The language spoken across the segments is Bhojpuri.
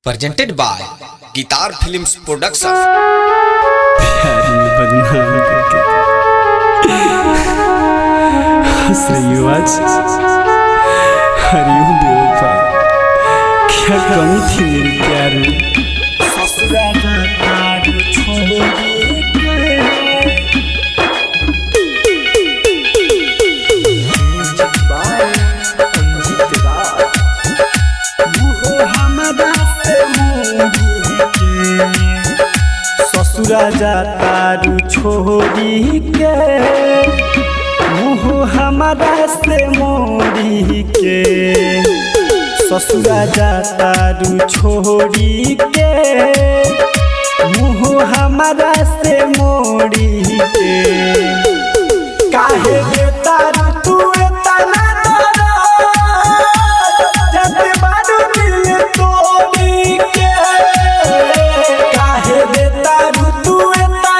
presented by Guitar Films Production। प्यार में बदनाम करके हंस रही हो आज। हरिओम बेवफा, क्या कमी थी मेरे प्यार में। ससुरा जाता छोड़ ससुरा जाता छोड़ी के मुँह हमारा से मोड़ी के। ससुरा जाता छोड़ी के मुँह हमारा से मोड़ी के। काहे देता तू इतना जब बारू दिल तोड़ी के। काहे देता तू इतना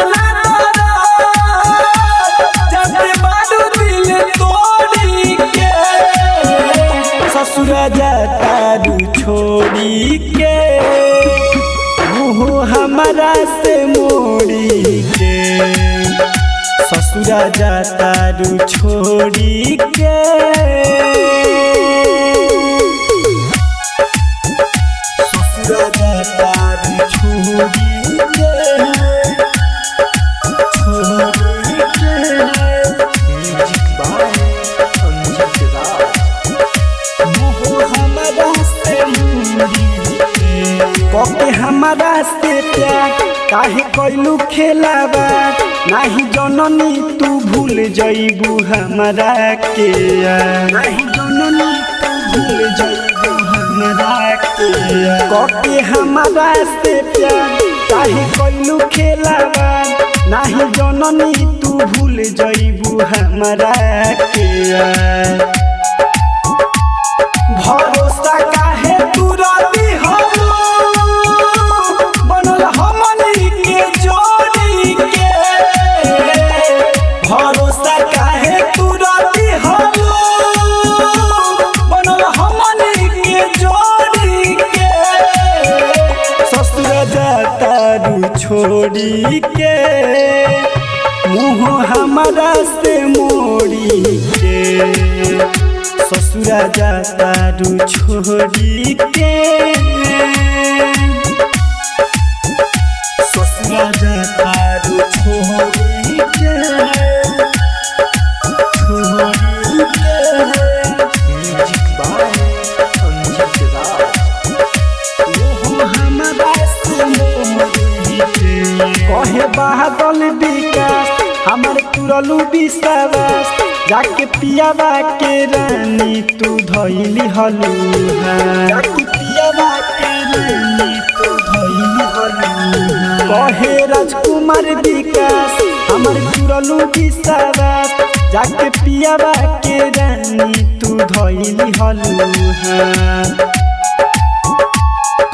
जब बारू दिल तोड़ी के। ससुरा जाता छोड़ी के मुँह हमारा से मोड़ी के। ससुरा जाता छोड़ी के। ससुरा जाता छोड़ी के, छोड़ी के। म्यूजिक बाय अंजित राज। मुँह हमारा से मोड़ी के। कके हमारा से प्यार काहे कइलू खेलावा। नाही जननी तू भूल जइबू हमरा के। नाही जननी तू भूल जइबू हमरा के। कके हमारा से प्यार काहे कइलू खेलावा। नाही जननी तू भूल जइबू हमरा के। भरोसा काहे तू रही हो बनल हमनी के जोड़ी के। भरोसा काहे तू रही हो बनल हमनी के जोड़ी के। ससुर जाता छोड़ी के मुँह हमारा से मोड़ी के। ससुरा जाता छोड़ी के। ससुरा जाता छोड़ी के, छोड़ी के। म्यूजिक बाय अंजित राज। वो हमारा से मोड़ी के। कहे बादल विकास हमर तुरलू विश्वास। जाके पियावा के रानी तू धइली हलुहा। जाके पियावा के रानी तू धइली हलुहा। कहे राजकुमार विकास हमर तुरलू विश्वास। जाके पियावा के रानी तू धइली हलुहा।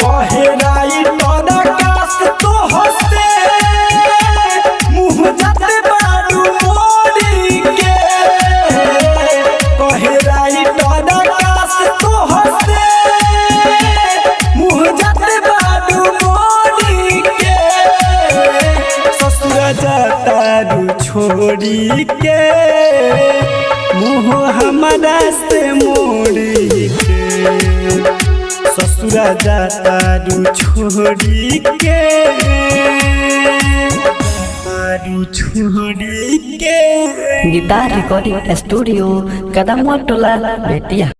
कहे राइटर आकाश तो हंसते मुँह जाते बारू मोड़ी के। कहे राइटर आकाश तो हंसते मुँह जाते बारू मोड़ी के। ससुरा जाता छोड़ी के मुँह हमारा से मोड़ी के। ससुरा जाता छोड़ी के, छोड़ी के। गिटार रिकॉर्डिंग स्टूडियो कदम टोला बेतिया।